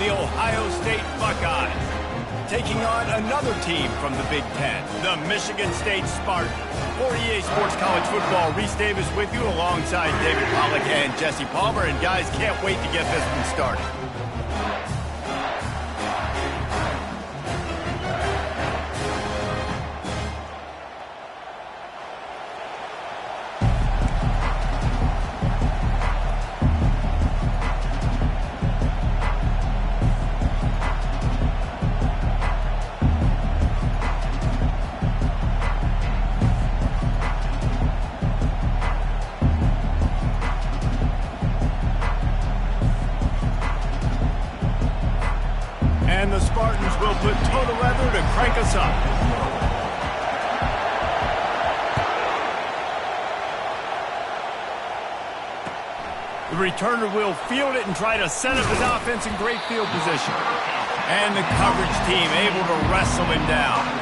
the Ohio State Buckeyes, taking on another team from the Big Ten, the Michigan State Spartans. For EA Sports College Football, Reese Davis with you alongside David Pollack and Jesse Palmer. And guys, can't wait to get this one started. And the Spartans will put total leather to crank us up. The returner will field it and try to set up his offense in great field position. And the coverage team able to wrestle him down.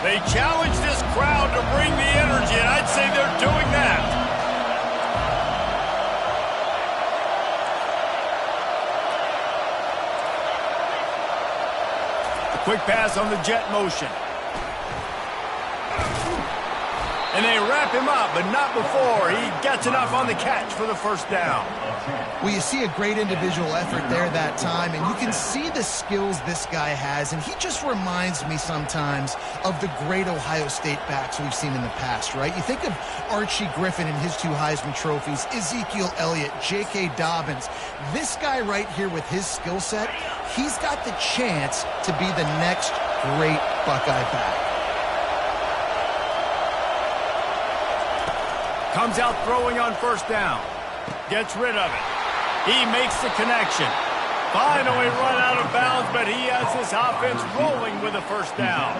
They challenge this crowd to bring the energy, and I'd say they're doing that. A quick pass on the jet motion. And they wrap him up, but not before he gets enough on the catch for the first down. Well, you see a great individual effort there that time, and you can see the skills this guy has, and he just reminds me sometimes of the great Ohio State backs we've seen in the past, right? You think of Archie Griffin and his 2 Heisman trophies, Ezekiel Elliott, J.K. Dobbins. This guy right here with his skill set, he's got the chance to be the next great Buckeye back. Comes out throwing on first down. Gets rid of it. He makes the connection. Finally run out of bounds, but he has this offense rolling with a first down.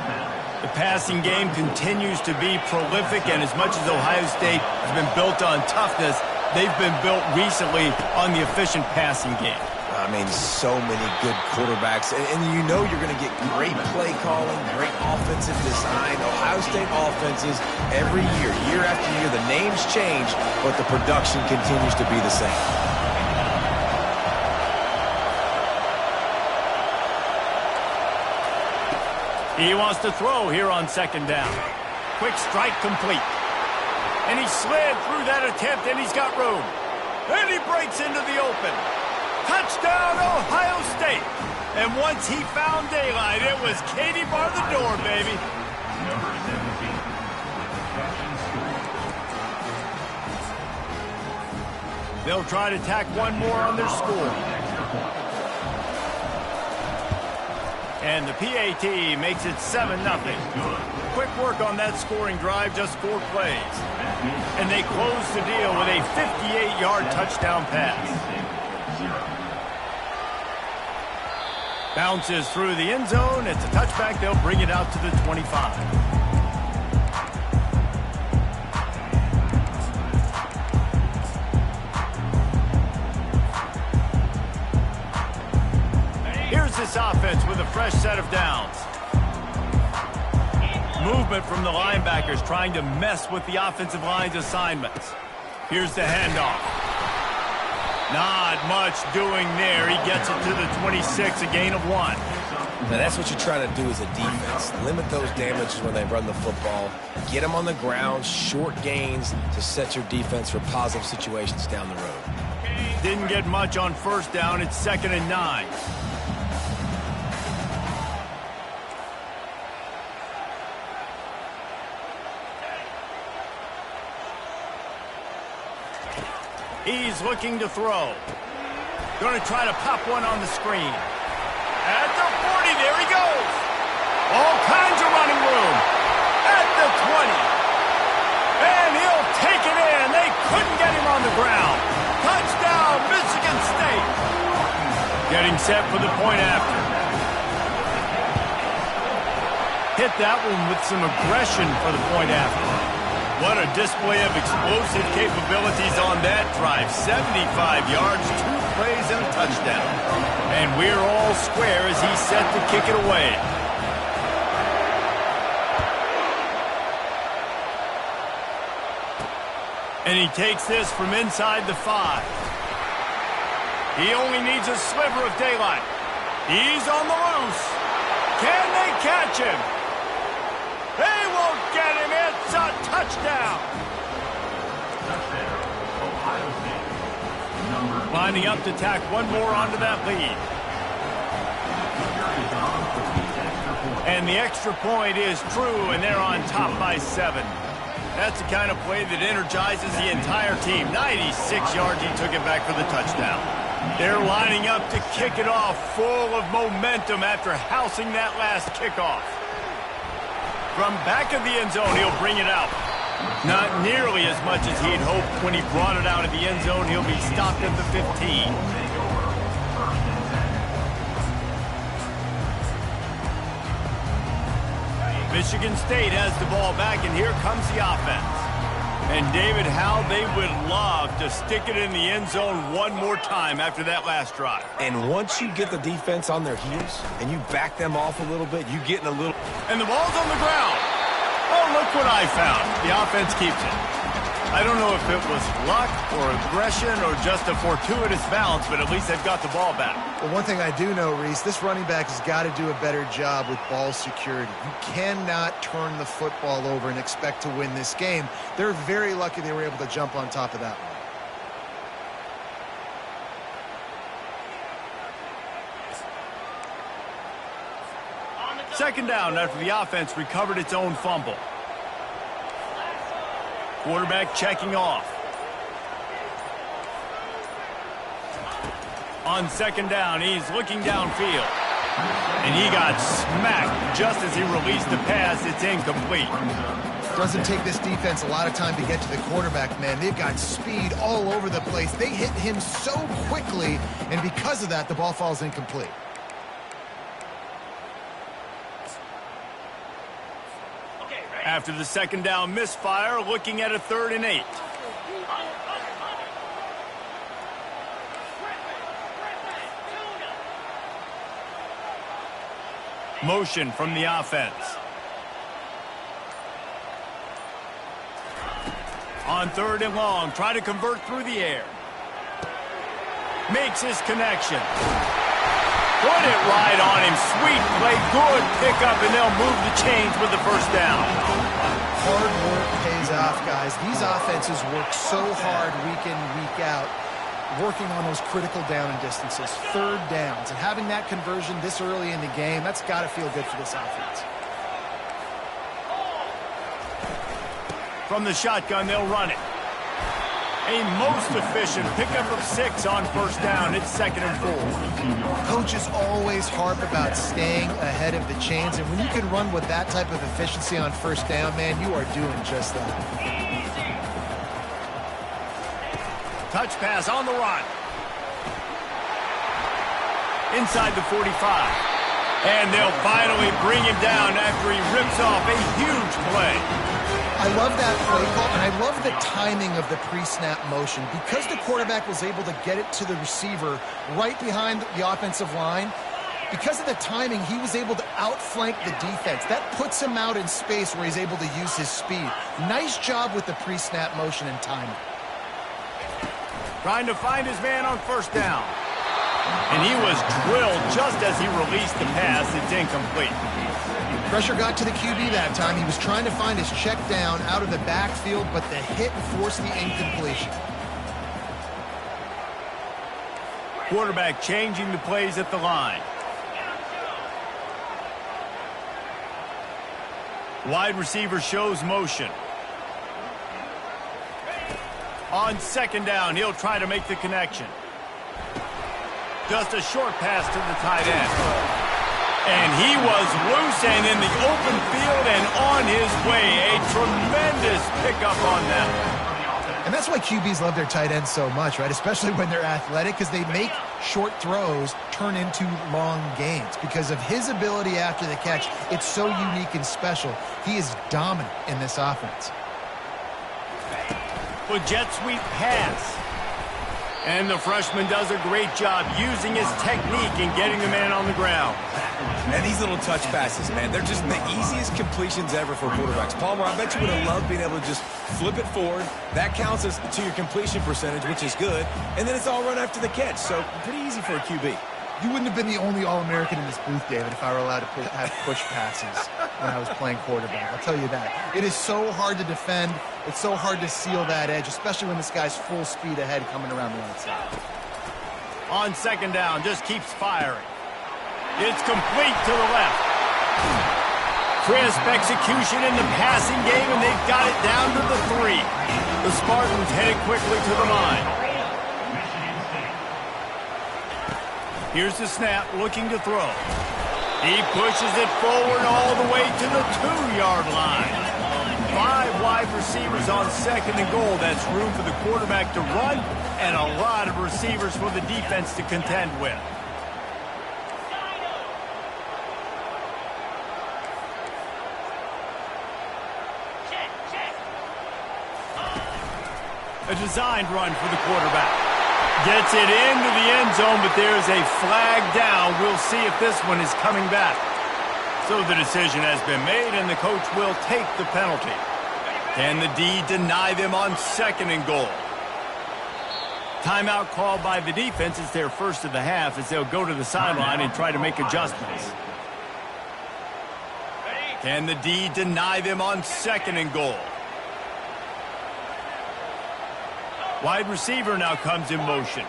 The passing game continues to be prolific, and as much as Ohio State has been built on toughness, they've been built recently on the efficient passing game. I mean, so many good quarterbacks, and you know you're going to get great play calling, great offensive design. Ohio State offenses every year, year after year, the names change, but the production continues to be the same. He wants to throw here on second down. Quick strike complete. And he slid through that attempt, and he's got room. And he breaks into the open. Touchdown, Ohio State. And once he found daylight, it was Katie bar the door, baby. They'll try to tack one more on their score. And the PAT makes it 7-0. Quick work on that scoring drive, just 4 plays. And they close the deal with a 58-yard touchdown pass. Bounces through the end zone. It's a touchback. They'll bring it out to the 25. Here's this offense with a fresh set of downs. Movement from the linebackers trying to mess with the offensive line's assignments. Here's the handoff. Not much doing there. He gets it to the 26, a gain of 1. Now that's what you're trying to do as a defense. Limit those damages when they run the football. Get them on the ground, short gains to set your defense for positive situations down the road. Didn't get much on first down. It's 2nd and 9. He's looking to throw. Going to try to pop one on the screen. At the 40, there he goes. All kinds of running room. At the 20. And he'll take it in. They couldn't get him on the ground. Touchdown, Michigan State. Getting set for the point after. Hit that one with some aggression for the point after. What a display of explosive capabilities on that drive. 75 yards, 2 plays, and a touchdown. And we're all square as he's set to kick it away. And he takes this from inside the 5. He only needs a sliver of daylight. He's on the loose. Can they catch him? They won't get him. It's a touchdown. Lining up to tack one more onto that lead. And the extra point is true, and they're on top by 7. That's the kind of play that energizes the entire team. 96 yards, he took it back for the touchdown. They're lining up to kick it off, full of momentum after housing that last kickoff. From back of the end zone, he'll bring it out. Not nearly as much as he'd hoped when he brought it out of the end zone. He'll be stopped at the 15. Michigan State has the ball back, and here comes the offense. And, David, how they would love to stick it in the end zone one more time after that last drive. And once you get the defense on their heels and you back them off a little bit, you get in a little... And the ball's on the ground. Oh, look what I found. The offense keeps it. I don't know if it was luck or aggression or just a fortuitous bounce, but at least they've got the ball back. Well, one thing I do know, Reese, this running back has got to do a better job with ball security. You cannot turn the football over and expect to win this game. They're very lucky they were able to jump on top of that one. Second down after the offense recovered its own fumble. Quarterback checking off. On second down, he's looking downfield. And he got smacked just as he released the pass. It's incomplete. Doesn't take this defense a lot of time to get to the quarterback, man. They've got speed all over the place. They hit him so quickly, and because of that, the ball falls incomplete. After the second down misfire, looking at a 3rd and 8. Motion from the offense. On 3rd and long, trying to convert through the air. Makes his connection. Put it right on him. Sweet play, good pickup, and they'll move the chains with the first down. Hard work pays off, guys. These offenses work so hard week in, week out, working on those critical down and distances, 3rd downs, and having that conversion this early in the game, that's got to feel good for this offense. From the shotgun, they'll run it. A most efficient pickup of 6 on first down. It's 2nd and 4. Coaches always harp about staying ahead of the chains, and when you can run with that type of efficiency on first down, man, you are doing just that. Touch pass on the run. Inside the 45. And they'll finally bring him down after he rips off a huge play. I love that play call, and I love the timing of the pre-snap motion. Because the quarterback was able to get it to the receiver right behind the offensive line, because of the timing, he was able to outflank the defense. That puts him out in space where he's able to use his speed. Nice job with the pre-snap motion and timing. Trying to find his man on first down. And he was drilled just as he released the pass. It's incomplete. Pressure got to the QB that time. He was trying to find his check down out of the backfield, but the hit forced the incompletion. Quarterback changing the plays at the line. Wide receiver shows motion. On second down, he'll try to make the connection. Just a short pass to the tight end. And he was loose and in the open field and on his way. A tremendous pickup on that. And that's why QBs love their tight ends so much, right? Especially when they're athletic, because they make short throws turn into long gains. Because of his ability after the catch, it's so unique and special. He is dominant in this offense. With jet sweep pass. And the freshman does a great job using his technique and getting the man on the ground. And these little touch passes, man, they're just the easiest completions ever for quarterbacks. Palmer, I bet you would have loved being able to just flip it forward. That counts as to your completion percentage, which is good. And then it's all run after the catch, so pretty easy for a QB. You wouldn't have been the only All-American in this booth, David, if I were allowed to have push passes when I was playing quarterback. I'll tell you that. It is so hard to defend. It's so hard to seal that edge, especially when this guy's full speed ahead coming around the outside. On second down, just keeps firing. It's complete to the left. Crisp execution in the passing game, and they've got it down to the 3. The Spartans headed quickly to the line. Here's the snap, looking to throw. He pushes it forward all the way to the 2-yard line. 5 wide receivers on second and goal. That's room for the quarterback to run and a lot of receivers for the defense to contend with. A designed run for the quarterback. Gets it into the end zone, but there's a flag down. We'll see if this one is coming back. So the decision has been made, and the coach will take the penalty. Can the D deny them on second and goal? Timeout called by the defense. It's their first of the half as they'll go to the sideline and try to make adjustments. Can the D deny them on second and goal? Wide receiver now comes in motion.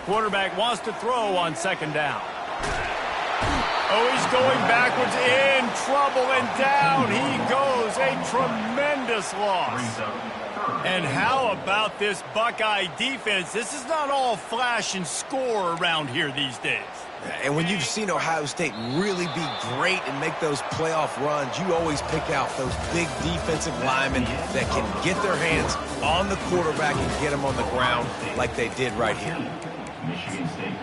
Quarterback wants to throw on second down. Oh, he's going backwards, in trouble, and down he goes. A tremendous loss. And how about this Buckeye defense? This is not all flash and score around here these days. And when you've seen Ohio State really be great and make those playoff runs, you always pick out those big defensive linemen that can get their hands on the quarterback and get him on the ground like they did right here. Michigan State,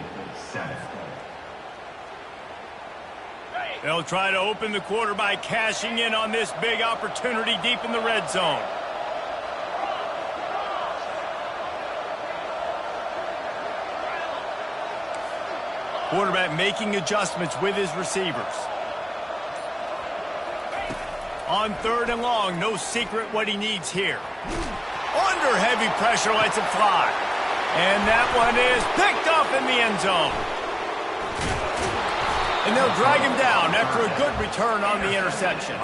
7. They'll try to open the quarter by cashing in on this big opportunity deep in the red zone. Quarterback making adjustments with his receivers. On third and long, no secret what he needs here. Under heavy pressure, lets it fly. And that one is picked up in the end zone. And they'll drag him down after a good return on the interception.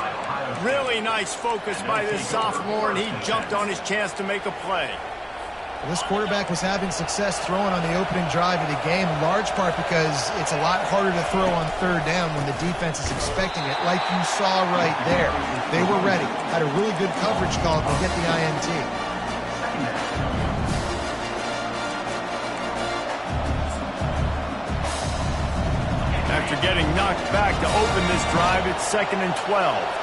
Really nice focus by this sophomore, and he jumped on his chance to make a play. Well, this quarterback was having success throwing on the opening drive of the game, in large part because it's a lot harder to throw on third down when the defense is expecting it, like you saw right there. They were ready, had a really good coverage call to get the INT. After getting knocked back to open this drive, it's 2nd and 12.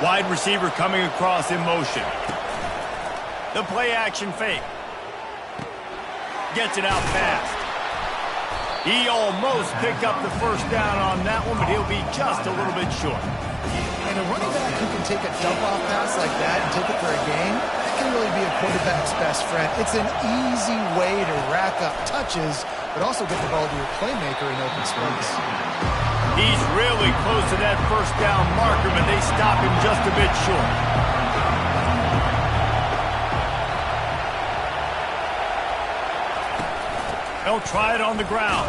Wide receiver coming across in motion. The play action fake. Gets it out fast. He almost picked up the first down on that one, but he'll be just a little bit short. And a running back who can take a dump-off pass like that and take it for a gain, that can really be a quarterback's best friend. It's an easy way to rack up touches, but also get the ball to your playmaker in open space. He's really close to that first down marker, but they stop him just a bit short. They'll try it on the ground.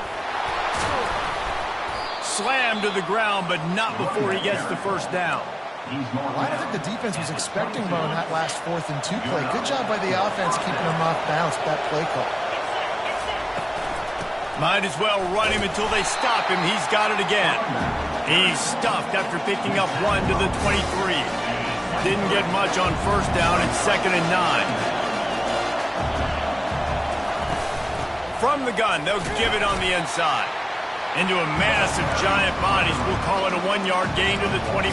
Slammed to the ground, but not before he gets the first down. Well, I don't think the defense was expecting him on that last 4th and 2 play. Good job by the offense keeping him off bounds with that play call. Might as well run him until they stop him. He's got it again. He's stuffed after picking up 1 to the 23. Didn't get much on first down. It's 2nd and 9. From the gun, they'll give it on the inside. Into a massive giant bodies. We'll call it a 1-yard gain to the 24.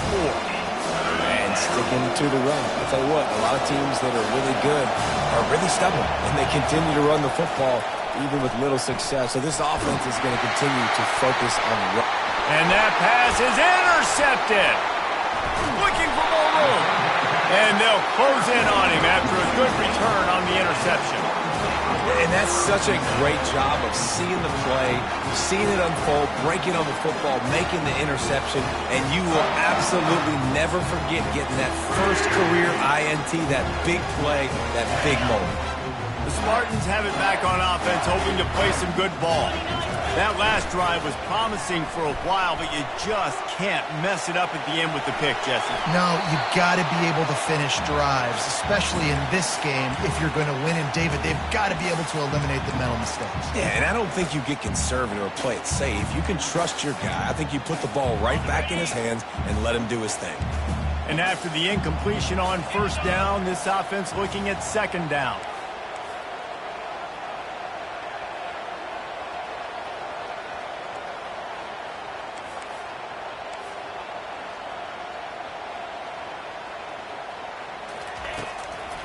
And sticking to the run. I'll tell you what, a lot of teams that are really good are really stubborn, and they continue to run the football even with little success. So this offense is going to continue to focus on run. And that pass is intercepted. Looking for more room. And they'll close in on him after a good return on the interception. And that's such a great job of seeing the play, seeing it unfold, breaking on the football, making the interception, and you will absolutely never forget getting that first career INT, that big play, that big moment. The Spartans have it back on offense, hoping to play some good ball. That last drive was promising for a while, but you just can't mess it up at the end with the pick, Jesse. No, you've got to be able to finish drives, especially in this game. If you're going to win, and David, they've got to be able to eliminate the mental mistakes. Yeah, and I don't think you get conservative or play it safe. You can trust your guy. I think you put the ball right back in his hands and let him do his thing. And after the incompletion on first down, this offense looking at second down.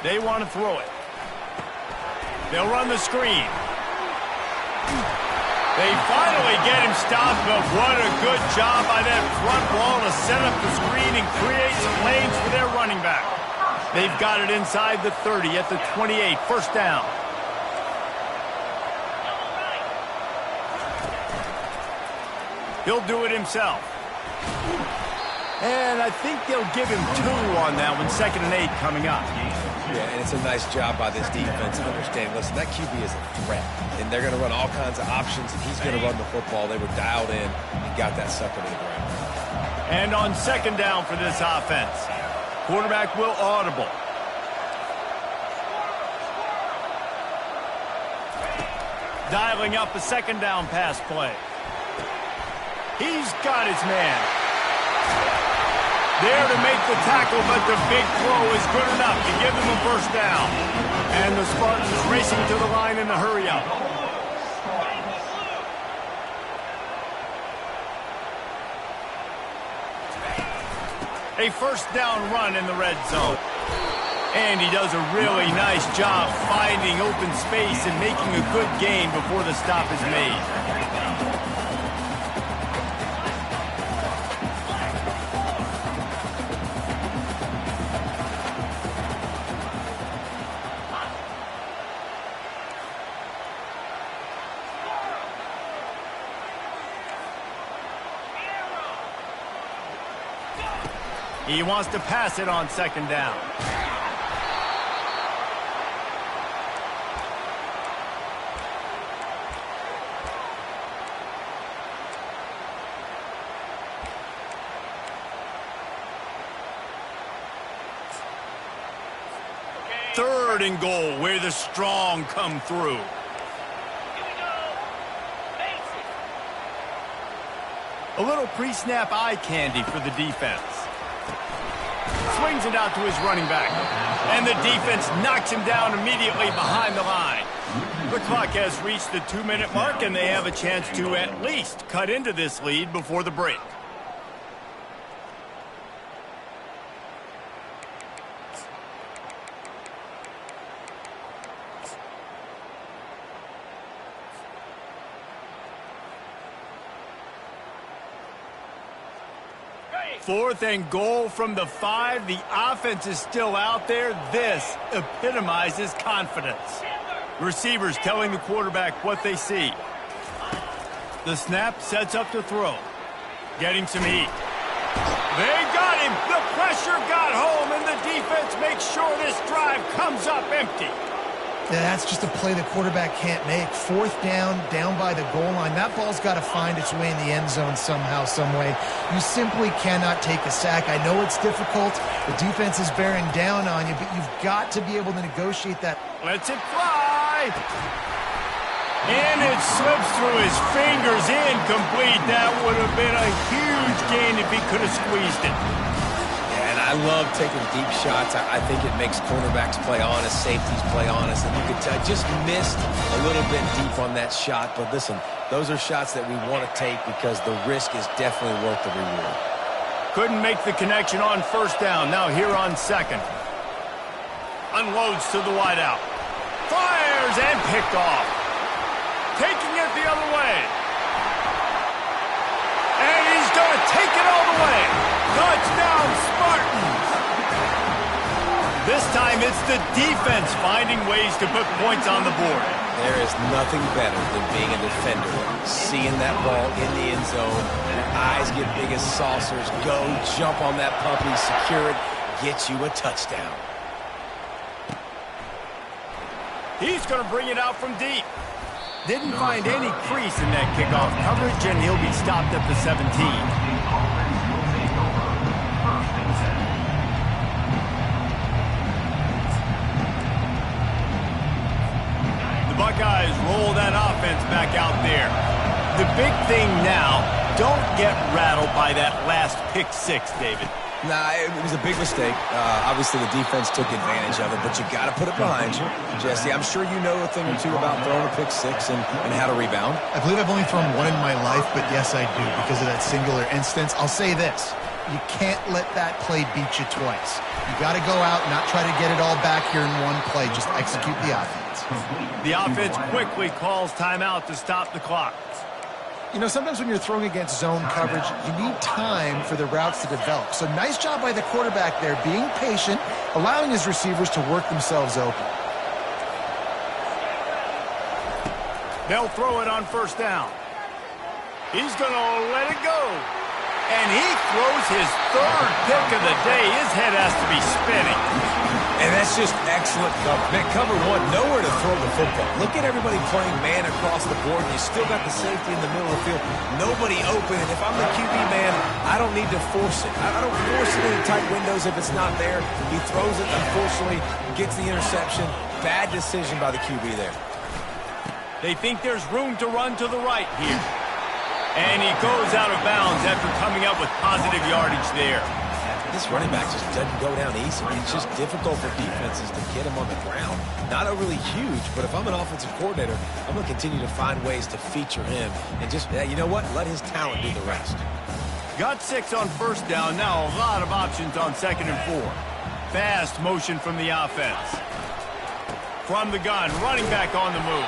They want to throw it. They'll run the screen. They finally get him stopped, but what a good job by that front wall to set up the screen and create some lanes for their running back. They've got it inside the 30 at the 28, first down. He'll do it himself. And I think they'll give him 2 on that one, 2nd and 8 coming up. Yeah, and it's a nice job by this defense understanding, listen, that QB is a threat, and they're going to run all kinds of options, and he's going to run the football. They were dialed in and got that sucker to the ground. And on second down for this offense, quarterback will audible. Dialing up a second down pass play. He's got his man. There to make the tackle, but the big throw is good enough to give them a first down. And the Spartans racing to the line in a hurry-up. A first down run in the red zone. And he does a really nice job finding open space and making a good gain before the stop is made. He wants to pass it on second down. Third and goal, where the strong come through. A little pre-snap eye candy for the defense. Swings it out to his running back. And the defense knocks him down immediately behind the line. The clock has reached the 2-minute mark, and they have a chance to at least cut into this lead before the break. Fourth and goal from the 5. The offense is still out there. This epitomizes confidence. Receivers telling the quarterback what they see. The snap sets up to throw. Getting some heat. They got him. The pressure got home, and the defense makes sure this drive comes up empty. Yeah, that's just a play the quarterback can't make. Fourth down, down by the goal line. That ball's got to find its way in the end zone somehow, some way. You simply cannot take a sack. I know it's difficult. The defense is bearing down on you, but you've got to be able to negotiate that. Lets it fly. And it slips through his fingers, incomplete. That would have been a huge gain if he could have squeezed it. I love taking deep shots. I think it makes cornerbacks play honest, safeties play honest, and you could tell I just missed a little bit deep on that shot. But listen, those are shots that we want to take because the risk is definitely worth the reward. Couldn't make the connection on first down. Now here on second. Unloads to the wideout. Fires and picked off. Taking it the other way. And he's going to take it all the way. Touchdown, Spartans. This time it's the defense finding ways to put points on the board. There is nothing better than being a defender. Seeing that ball in the end zone, your eyes get big as saucers. Go, jump on that puppy, secure it, get you a touchdown. He's going to bring it out from deep. Didn't find any crease in that kickoff coverage, and he'll be stopped at the 17. Buckeyes roll that offense back out there. The big thing now, don't get rattled by that last pick six, David. Nah, it was a big mistake. Obviously, the defense took advantage of it, but you got to put it behind you. Jesse, I'm sure you know a thing or two about throwing a pick six and how to rebound. I believe I've only thrown one in my life, but yes, I do because of that singular instance. I'll say this. You can't let that play beat you twice. You got to go out and not try to get it all back here in one play. Just execute the offense. The offense quickly calls timeout to stop the clock. You know, sometimes when you're throwing against zone coverage, you need time for the routes to develop. So nice job by the quarterback there, being patient, allowing his receivers to work themselves open. They'll throw it on first down. He's going to let it go. And he throws his third pick of the day. His head has to be spinning. And that's just excellent cover. Man, cover one, nowhere to throw the football. Look at everybody playing man across the board, and you still got the safety in the middle of the field. Nobody open, and if I'm the QB man, I don't need to force it. I don't force it into tight windows if it's not there. He throws it, unfortunately, gets the interception. Bad decision by the QB there. They think there's room to run to the right here. And he goes out of bounds after coming up with positive yardage there. This running back just doesn't go down easy. It's just difficult for defenses to get him on the ground. Not overly huge, but if I'm an offensive coordinator, I'm going to continue to find ways to feature him. And just, you know what? Let his talent do the rest. Got 6 on first down. Now a lot of options on second and 4. Fast motion from the offense. From the gun, running back on the move.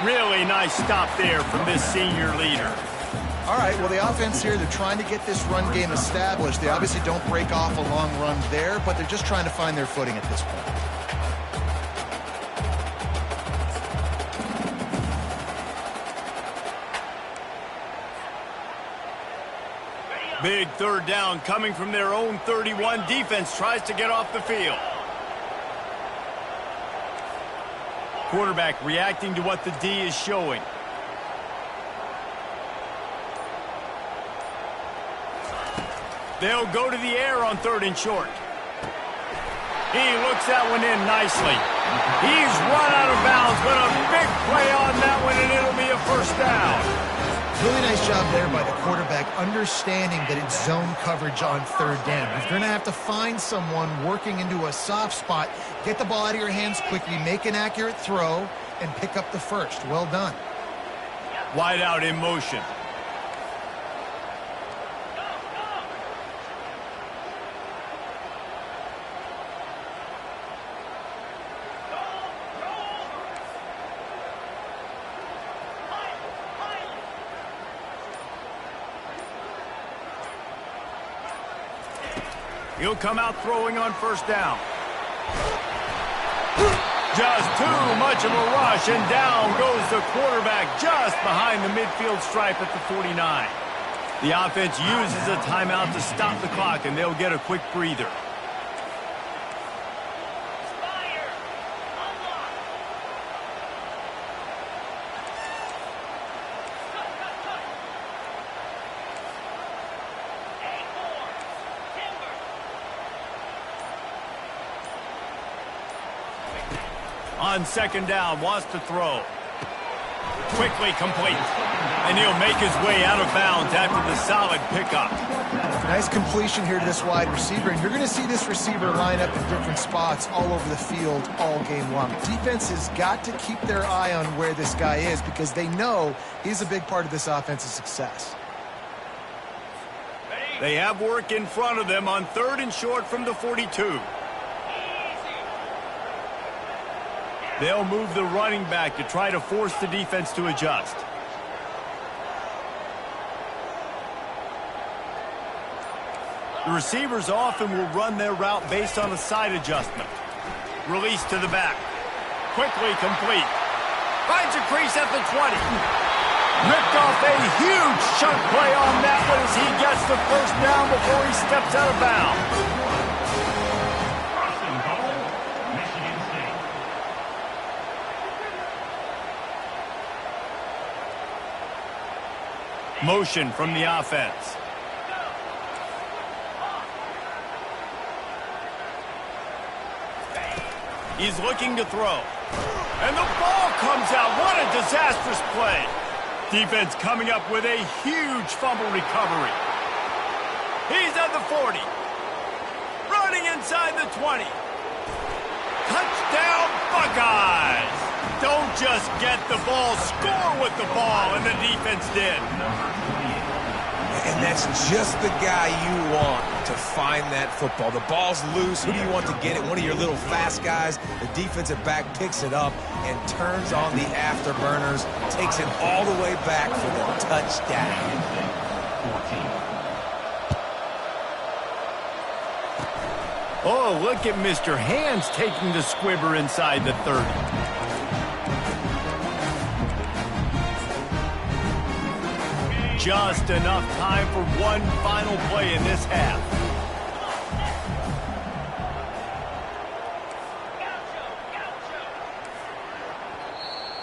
Really nice stop there from this senior leader. All right, well, the offense here, they're trying to get this run game established. They obviously don't break off a long run there, but they're just trying to find their footing at this point. Big third down coming from their own 31. Defense tries to get off the field. Quarterback reacting to what the D is showing. They'll go to the air on third and short. He looks that one in nicely. He's run out of bounds, but a big play on that one, and it'll be a first down. Really nice job there by the quarterback, understanding that it's zone coverage on third down. You're going to have to find someone working into a soft spot, get the ball out of your hands quickly, make an accurate throw, and pick up the first. Well done. Wide out in motion. He'll come out throwing on first down. Just too much of a rush, and down goes the quarterback just behind the midfield stripe at the 49. The offense uses a timeout to stop the clock, and they'll get a quick breather. On second down, wants to throw. Quickly complete. And he'll make his way out of bounds after the solid pickup. Nice completion here to this wide receiver, and you're going to see this receiver line up in different spots all over the field all game long. Defense has got to keep their eye on where this guy is because they know he's a big part of this offense's success. They have work in front of them on 3rd and short from the 42. They'll move the running back to try to force the defense to adjust. The receivers often will run their route based on a side adjustment. Release to the back. Quickly complete. Finds a crease at the 20. Ripped off a huge chunk play on that one as he gets the first down before he steps out of bounds. First and goal, Michigan State. Motion from the offense. He's looking to throw. And the ball comes out. What a disastrous play. Defense coming up with a huge fumble recovery. He's at the 40. Running inside the 20. Touchdown, Buckeyes. Don't just get the ball, score with the ball, and the defense did. And that's just the guy you want to find that football. The ball's loose. Who do you want to get it? One of your little fast guys. The defensive back picks it up and turns on the afterburners, takes it all the way back for the touchdown. Oh, look at Mr. Hands taking the squibber inside the 30. Just enough time for one final play in this half.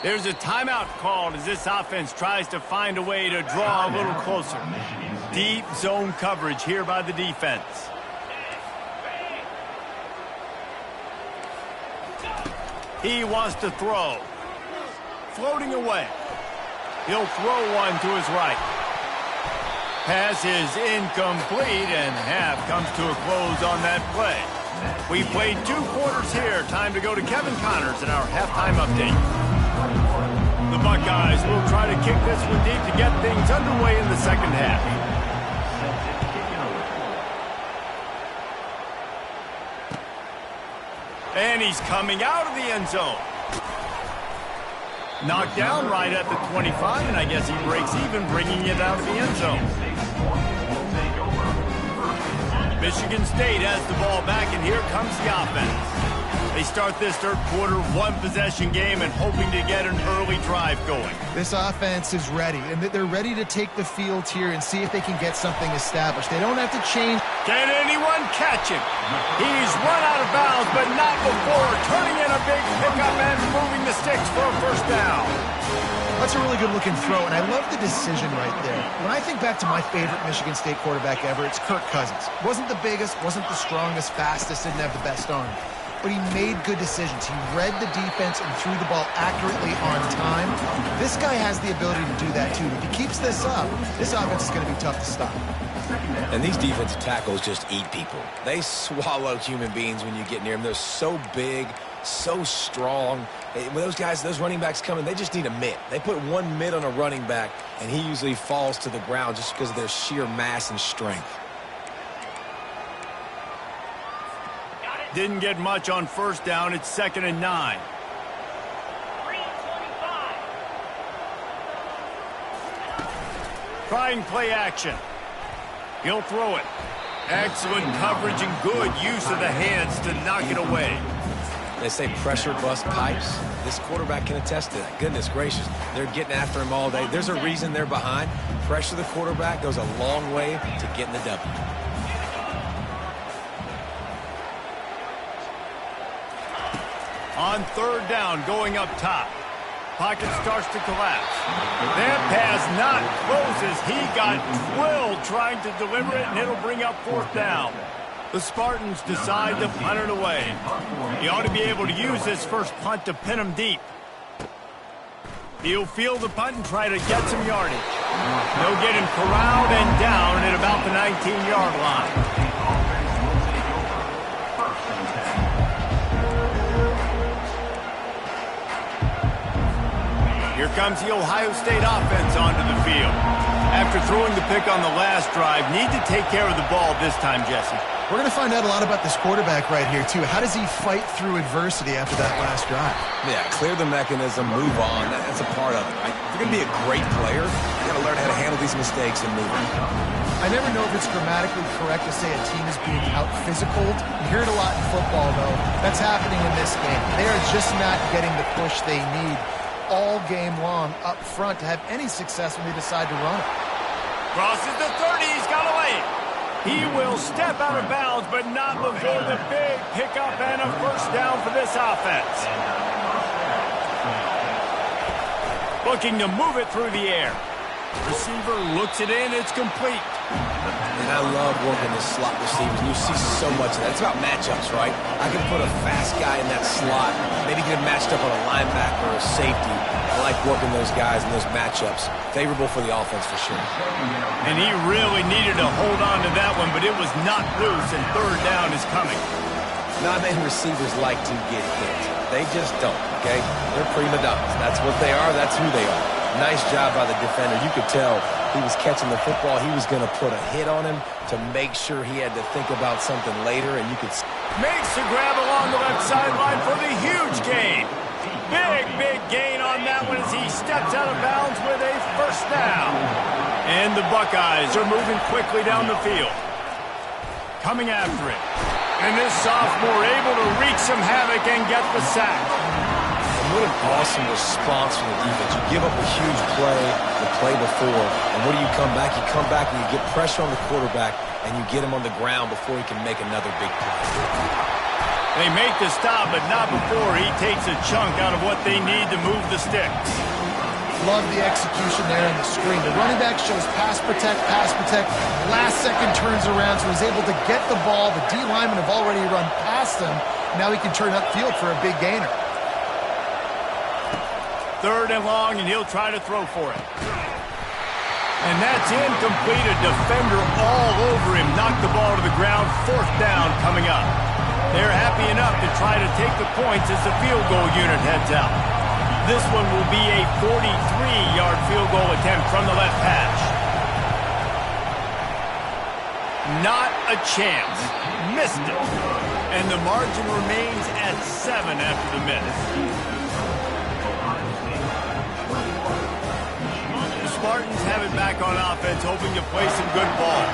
There's a timeout called as this offense tries to find a way to draw a little closer. Deep zone coverage here by the defense. He wants to throw. Floating away. He'll throw one to his right. Pass is incomplete, and half comes to a close on that play. We played 2 quarters here. Time to go to Kevin Connors in our halftime update. The Buckeyes will try to kick this one deep to get things underway in the second half. And he's coming out of the end zone. Knocked down right at the 25, and I guess he breaks even, bringing it out of the end zone. Michigan State has the ball back, and here comes the offense. They start this third quarter, 1-possession game, and hoping to get an early drive going. This offense is ready, and they're ready to take the field here and see if they can get something established. They don't have to change. Can anyone catch him? He's run out of bounds, but not before turning in a big pickup and moving the sticks for a first down. That's a really good-looking throw, and I love the decision right there. When I think back to my favorite Michigan State quarterback ever, it's Kirk Cousins. Wasn't the biggest, wasn't the strongest, fastest, didn't have the best arm. But he made good decisions. He read the defense and threw the ball accurately on time. This guy has the ability to do that, too. If he keeps this up, this offense is going to be tough to stop. And these defensive tackles just eat people. They swallow human beings when you get near them. They're so big, so strong. When those guys, those running backs come in, they just need a mitt. They put one mitt on a running back, and he usually falls to the ground just because of their sheer mass and strength. Didn't get much on first down. It's 2nd and 9. Trying play action. He'll throw it. Excellent coverage and good use of the hands to knock it away. They say pressure bust pipes. This quarterback can attest to that. Goodness gracious. They're getting after him all day. There's a reason they're behind. Pressure the quarterback goes a long way to getting the W. On 3rd down, going up top. Pocket starts to collapse. That pass not closes. He got drilled trying to deliver it, and it'll bring up 4th down. The Spartans decide to punt it away. He ought to be able to use this first punt to pin him deep. He'll field the punt and try to get some yardage. They'll get him corralled and down at about the 19-yard line. Here comes the Ohio State offense onto the field. After throwing the pick on the last drive, need to take care of the ball this time, Jesse. We're going to find out a lot about this quarterback right here, too. How does he fight through adversity after that last drive? Yeah, clear the mechanism, move on. That's a part of it, right? If you're going to be a great player, you got to learn how to handle these mistakes and move on. I never know if it's grammatically correct to say a team is being out-physicaled. You hear it a lot in football, though. That's happening in this game. They are just not getting the push they need all game long up front to have any success when they decide to run it. Crosses the 30. He's got away. He will step out of bounds, but not before the big pickup and a first down for this offense. Looking to move it through the air. Receiver looks it in. It's complete. And I love working this slot receiver. You see so much of that. It's about matchups, right? I can put a fast guy in that slot, maybe get him matched up on a linebacker or a safety. I like working those guys in those matchups. Favorable for the offense for sure. And he really needed to hold on to that one, but it was not loose, and third down is coming. Not many receivers like to get hit. They just don't, okay? They're prima donnas. That's what they are. That's who they are. Nice job by the defender. You could tell he was catching the football. He was going to put a hit on him to make sure he had to think about something later, and you could... Makes the grab along the left sideline for the huge gain. Big gain on that one as he steps out of bounds with a first down. And the Buckeyes are moving quickly down the field. Coming after it. And this sophomore able to wreak some havoc and get the sack. What an awesome response from the defense. You give up a huge play the play before, and what do you come back? You come back and you get pressure on the quarterback, and you get him on the ground before he can make another big play. They make the stop, but not before he takes a chunk out of what they need to move the sticks. Love the execution there in the screen. The running back shows pass protect. Last second turns around, so he's able to get the ball. The D linemen have already run past him. Now he can turn upfield for a big gainer. Third and long, and he'll try to throw for it. And that's incomplete. A defender all over him. Knocked the ball to the ground. Fourth down coming up. They're happy enough to try to take the points as the field goal unit heads out. This one will be a 43-yard field goal attempt from the left hash. Not a chance. Missed it. And the margin remains at 7 after the miss. Spartans have it back on offense, hoping to play some good ball.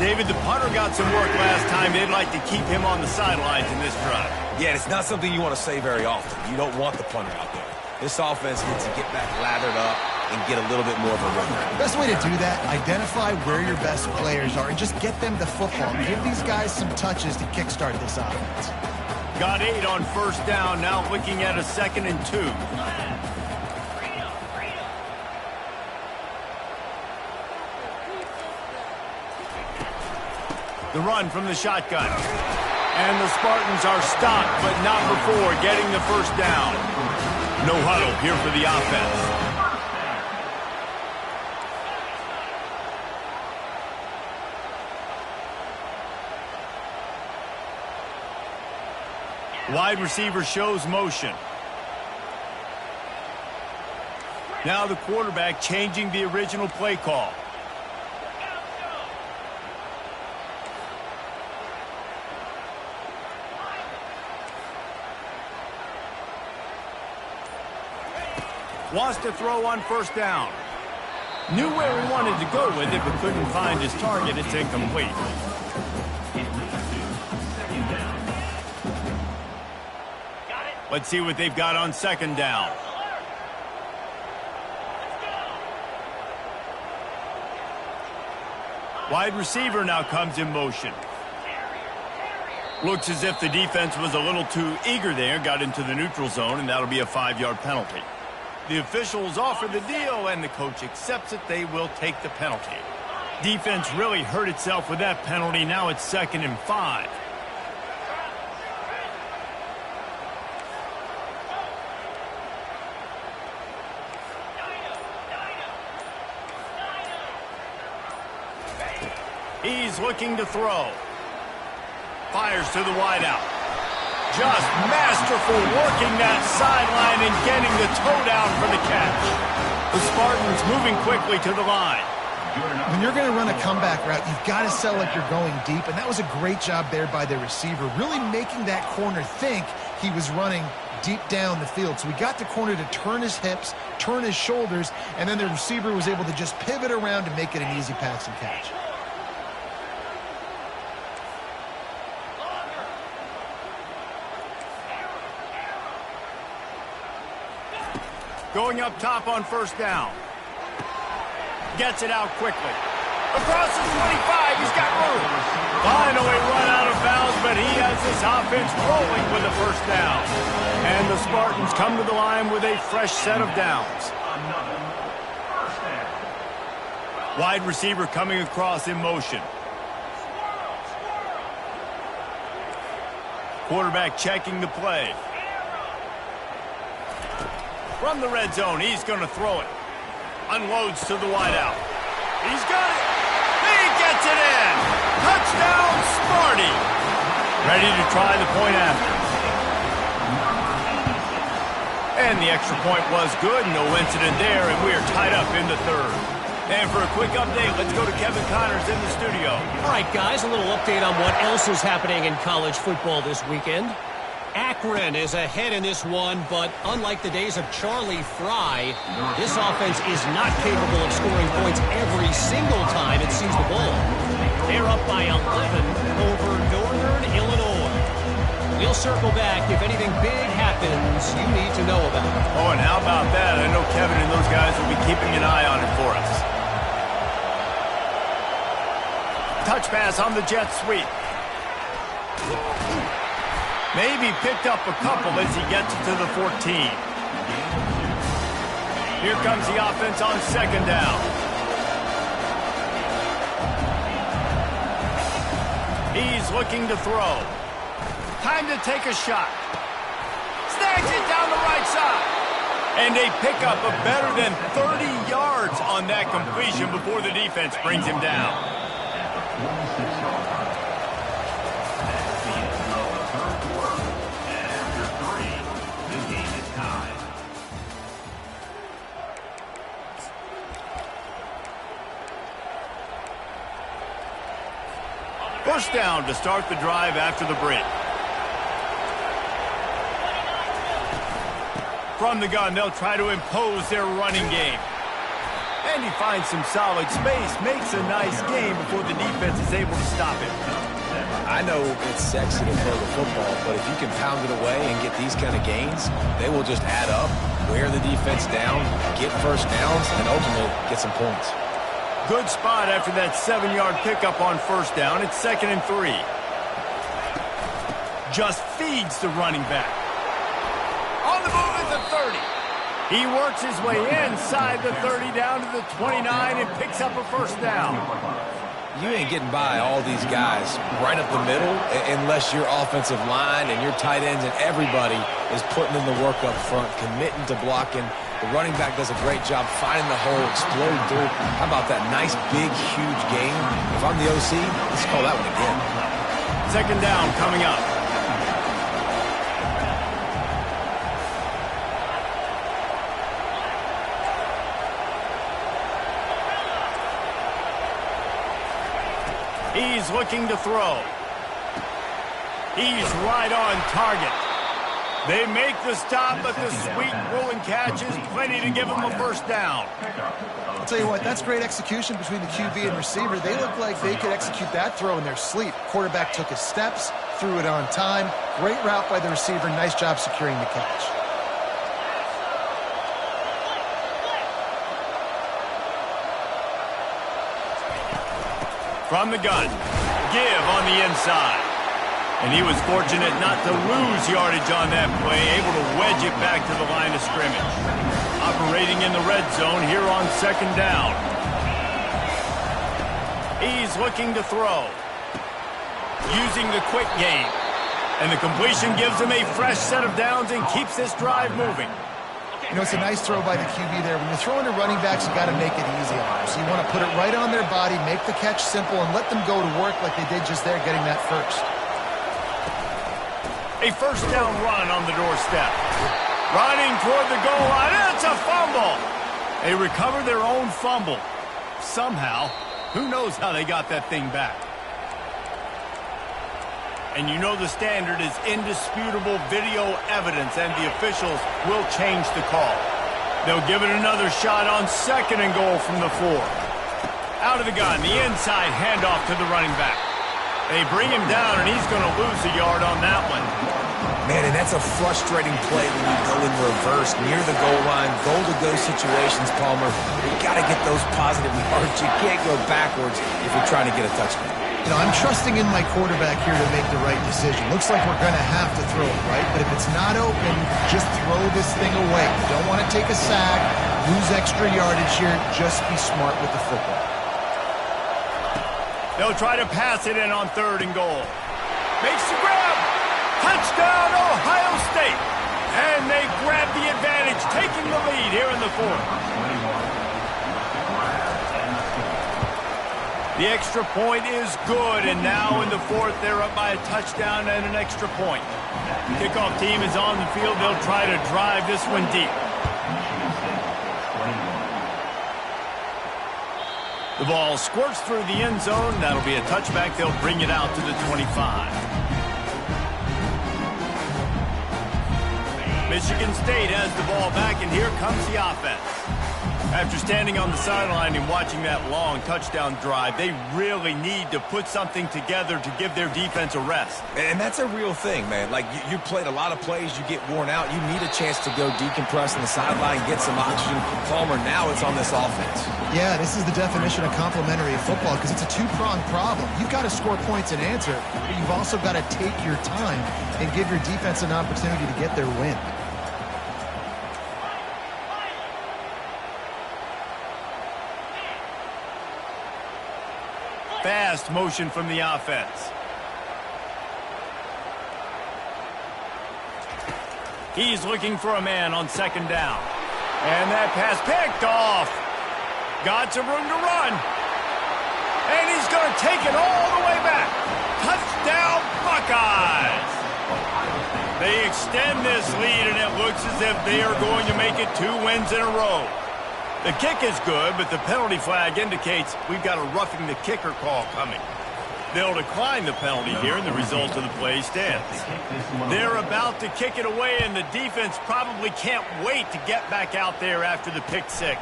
David, the punter got some work last time. They'd like to keep him on the sidelines in this drive. Yeah, it's not something you want to say very often. You don't want the punter out there. This offense needs to get back lathered up and get a little bit more of a rhythm. Best way to do that, identify where your best players are and just get them the football. Give these guys some touches to kickstart this offense. Got 8 on first down, now looking at a 2nd and 2. The run from the shotgun. And the Spartans are stopped, but not before getting the first down. No huddle here for the offense. Wide receiver shows motion. Now the quarterback changing the original play call. Wants to throw on first down. Knew where he wanted to go with it, but couldn't find his target. It's incomplete. Let's see what they've got on second down. Wide receiver now comes in motion. Looks as if the defense was a little too eager there, got into the neutral zone, and that'll be a 5-yard penalty. The officials offer the deal, and the coach accepts it. They will take the penalty. Defense really hurt itself with that penalty. Now it's 2nd and 5. He's looking to throw. Fires to the wideout. Just masterful working that sideline and getting the toe down for the catch. The Spartans moving quickly to the line. When you're going to run a comeback route, you've got to sell like you're going deep, and that was a great job there by the receiver, really making that corner think he was running deep down the field. So we got the corner to turn his hips, turn his shoulders, and then the receiver was able to just pivot around and make it an easy pass and catch. Going up top on first down. Gets it out quickly. Across the 25, he's got room. Finally run out of bounds, but he has this offense rolling with the first down. And the Spartans come to the line with a fresh set of downs. Wide receiver coming across in motion. Quarterback checking the play. From the red zone, he's going to throw it. Unloads to the wideout. He's got it. He gets it in. Touchdown, Sparty. Ready to try the point after. And the extra point was good. No incident there, and we are tied up in the third. And for a quick update, let's go to Kevin Connors in the studio. All right, guys, a little update on what else is happening in college football this weekend. Akron is ahead in this one, but unlike the days of Charlie Fry, this offense is not capable of scoring points every single time it sees the ball. They're up by 11 over Northern Illinois. We'll circle back if anything big happens you need to know about. Oh, and how about that? I know Kevin and those guys will be keeping an eye on it for us. Touch pass on the jet sweep. Maybe picked up a couple as he gets it to the 14. Here comes the offense on second down. He's looking to throw. Time to take a shot. Snags it down the right side. And a pickup of better than 30 yards on that completion before the defense brings him down. First down to start the drive after the break. From the gun, they'll try to impose their running game. And he finds some solid space, makes a nice game before the defense is able to stop it. I know it's sexy to throw the football, but if you can pound it away and get these kind of gains, they will just add up, wear the defense down, get first downs, and ultimately get some points. Good spot after that 7-yard pickup on first down. It's 2nd and 3. Just feeds the running back. On the move at the 30. He works his way inside the 30 down to the 29 and picks up a first down. You ain't getting by all these guys right up the middle unless your offensive line and your tight ends and everybody is putting in the work up front, committing to blocking. The running back does a great job finding the hole, exploding through. How about that nice, big, huge game? If I'm the OC, let's call that one again. Second down coming up. He's looking to throw. He's right on target. They make the stop, but the sweet rolling catch is plenty to give him a first down. I'll tell you what, that's great execution between the QB and receiver. They look like they could execute that throw in their sleep. Quarterback took his steps, threw it on time. Great route by the receiver. Nice job securing the catch. From the gun, give on the inside. And he was fortunate not to lose yardage on that play, able to wedge it back to the line of scrimmage. Operating in the red zone here on second down. He's looking to throw. Using the quick game. And the completion gives him a fresh set of downs and keeps this drive moving. You know, it's a nice throw by the QB there. When you're throwing to running backs, you got to make it easy on them. So you want to put it right on their body, make the catch simple, and let them go to work like they did just there, getting that first. A first down run on the doorstep. Running toward the goal line. It's a fumble. They recover their own fumble. Somehow. Who knows how they got that thing back? And you know the standard is indisputable video evidence, and the officials will change the call. They'll give it another shot on 2nd and goal from the 4. Out of the gun, the inside handoff to the running back. They bring him down, and he's going to lose a yard on that one. Man, and that's a frustrating play when you go in reverse near the goal line. Goal-to-go situations, Palmer. You got to get those positive yards. You can't go backwards if you're trying to get a touchdown. You know, I'm trusting in my quarterback here to make the right decision. Looks like we're going to have to throw it, right? But if it's not open, just throw this thing away. You don't want to take a sack, lose extra yardage here. Just be smart with the football. They'll try to pass it in on 3rd and goal. Makes the grab. Touchdown, Ohio State. And they grab the advantage, taking the lead here in the 4th. The extra point is good, and now in the 4th, they're up by a touchdown and an extra point. Kickoff team is on the field. They'll try to drive this one deep. The ball squirts through the end zone. That'll be a touchback. They'll bring it out to the 25. Michigan State has the ball back, and here comes the offense. After standing on the sideline and watching that long touchdown drive, they really need to put something together to give their defense a rest. And that's a real thing, man. Like, you played a lot of plays, you get worn out. You need a chance to go decompress on the sideline, get some oxygen. Palmer, now it's on this offense. Yeah, this is the definition of complementary football because it's a two-pronged problem. You've got to score points and answer, but you've also got to take your time and give your defense an opportunity to get their win. Fast motion from the offense. He's looking for a man on 2nd down. And that pass picked off. Got some room to run. And he's going to take it all the way back. Touchdown, Buckeyes. They extend this lead, and it looks as if they are going to make it 2 wins in a row. The kick is good, but the penalty flag indicates we've got a roughing the kicker call coming. They'll decline the penalty here, and the result of the play stands. They're about to kick it away, and the defense probably can't wait to get back out there after the pick 6.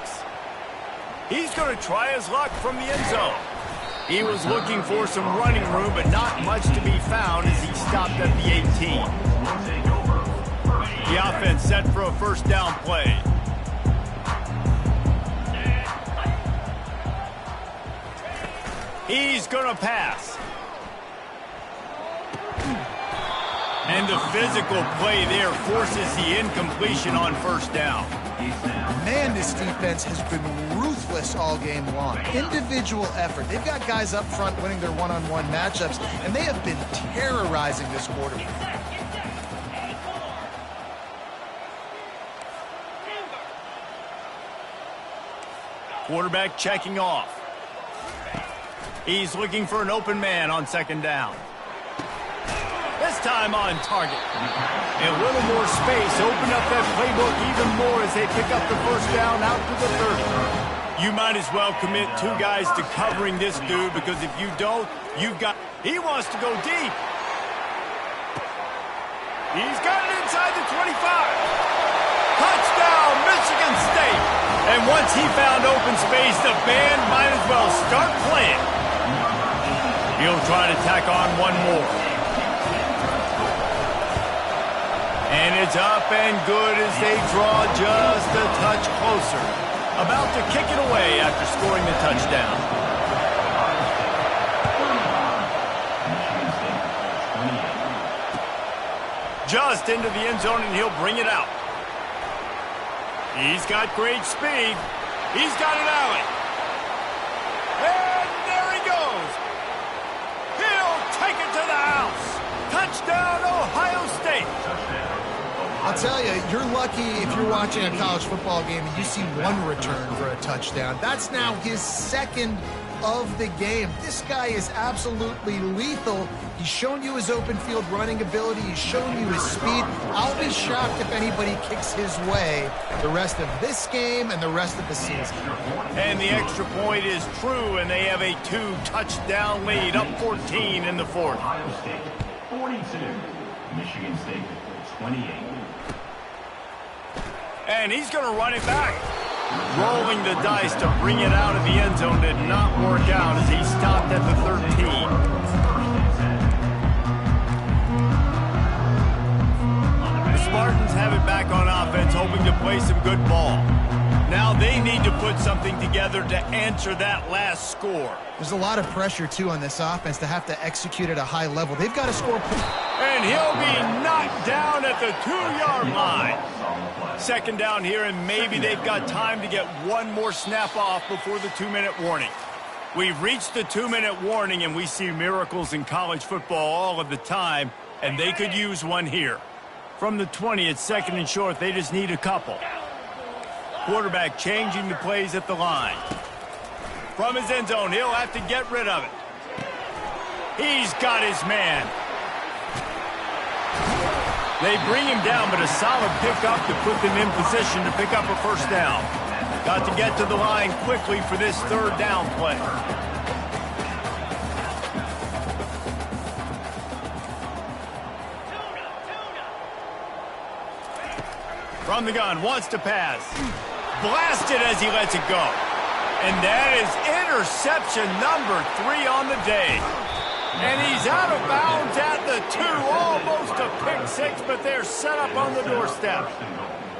He's going to try his luck from the end zone. He was looking for some running room, but not much to be found as he stopped at the 18. The offense set for a first down play. He's going to pass. And the physical play there forces the incompletion on first down. Man, this defense has been ruthless all game long. Individual effort. They've got guys up front winning their one-on-one matchups, and they have been terrorizing this quarterback. Quarterback checking off. He's looking for an open man on 2nd down. This time on target. A little more space. Open up that playbook even more as they pick up the first down out to the 30. You might as well commit 2 guys to covering this dude, because if you don't, you've got... He wants to go deep. He's got it inside the 25. Touchdown, Michigan State. And once he found open space, the band might as well start playing. He'll try to tack on one more. And it's up and good as they draw just a touch closer. About to kick it away after scoring the touchdown. Just into the end zone, and he'll bring it out. He's got great speed. He's got an alley. And there he goes. He'll take it to the house. Touchdown, Ohio State. I'll tell you, you're lucky if you're watching a college football game and you see one return for a touchdown. That's now his 2nd of the game. This guy is absolutely lethal. He's shown you his open field running ability. He's shown you his speed. I'll be shocked if anybody kicks his way the rest of this game and the rest of the season. And the extra point is true, and they have a 2-touchdown lead, up 14 in the fourth. Ohio State 42, Michigan State 28. And he's going to run it back. Rolling the dice to bring it out of the end zone did not work out as he stopped at the 13. The Spartans have it back on offense, hoping to play some good ball. Now they need to put something together to answer that last score. There's a lot of pressure, too, on this offense to have to execute at a high level. They've got to score points. And he'll be knocked down at the 2-yard line. Second down here, and maybe they've got time to get one more snap off before the 2-minute warning. We've reached the 2-minute warning, and we see miracles in college football all of the time, and they could use one here. From the 20, it's second and short. They just need a couple. Quarterback changing the plays at the line. From his end zone, he'll have to get rid of it. He's got his man. They bring him down, but a solid pickup to put them in position to pick up a first down. Got to get to the line quickly for this third down play. From the gun, wants to pass. Blasted as he lets it go. And that is interception number 3 on the day. And he's out of bounds at the 2, almost a pick 6, but they're set up on the doorstep.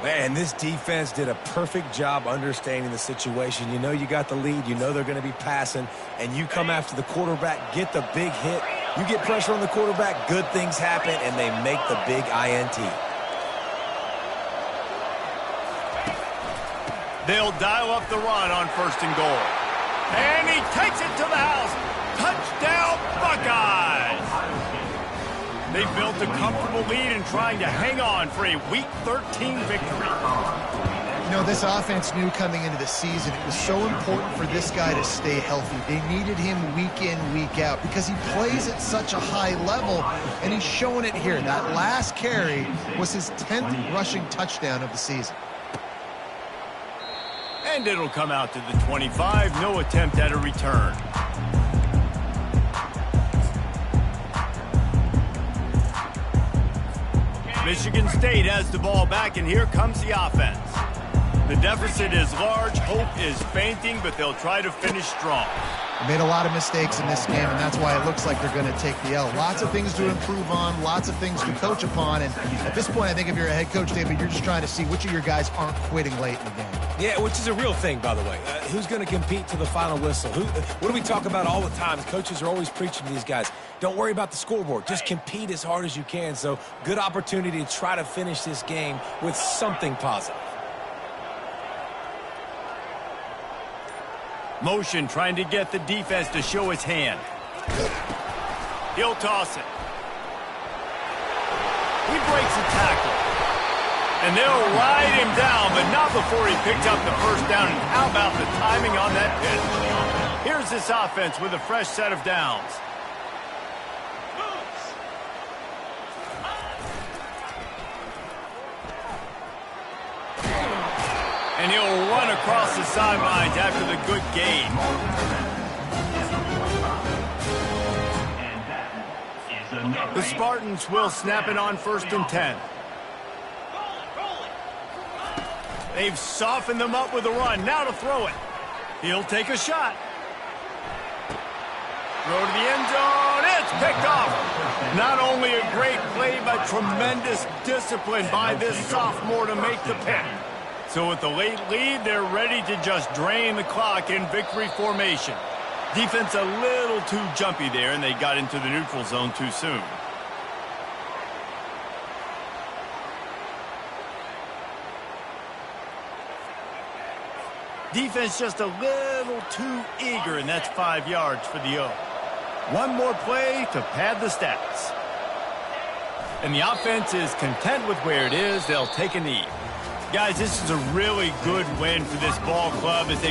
Man, this defense did a perfect job understanding the situation. You know you got the lead, you know they're going to be passing, and you come after the quarterback, get the big hit. You get pressure on the quarterback, good things happen, and they make the big INT. They'll dial up the run on first and goal. And he takes it to the house. Touchdown, Buckeyes! They built a comfortable lead and trying to hang on for a Week 13 victory. You know, this offense knew coming into the season it was so important for this guy to stay healthy. They needed him week in, week out because he plays at such a high level, and he's showing it here. That last carry was his 10th rushing touchdown of the season. And it'll come out to the 25. No attempt at a return. Michigan State has the ball back, and here comes the offense. The deficit is large, hope is fainting, but they'll try to finish strong. They made a lot of mistakes in this game, and that's why it looks like they're going to take the L. Lots of things to improve on, lots of things to coach upon, and at this point, I think if you're a head coach, David, you're just trying to see which of your guys aren't quitting late in the game. Yeah, which is a real thing, by the way. Who's going to compete to the final whistle? What do we talk about all the time? Coaches are always preaching to these guys. Don't worry about the scoreboard. Just compete as hard as you can. So, good opportunity to try to finish this game with something positive. Motion trying to get the defense to show his hand. He'll toss it. He breaks a tackle. And they'll ride him down, but not before he picks up the first down. And how about the timing on that pitch? Here's this offense with a fresh set of downs. And he'll run across the sidelines after the good gain. The Spartans will snap it on first and 10. They've softened them up with a run. Now to throw it. He'll take a shot. Throw to the end zone. It's picked off. Not only a great play, but tremendous discipline by this sophomore to make the pick. So with the late lead, they're ready to just drain the clock in victory formation. Defense a little too jumpy there, and they got into the neutral zone too soon. Defense just a little too eager, and that's 5 yards for the O. One more play to pad the stats. And the offense is content with where it is. They'll take a knee. Guys, this is a really good win for this ball club as they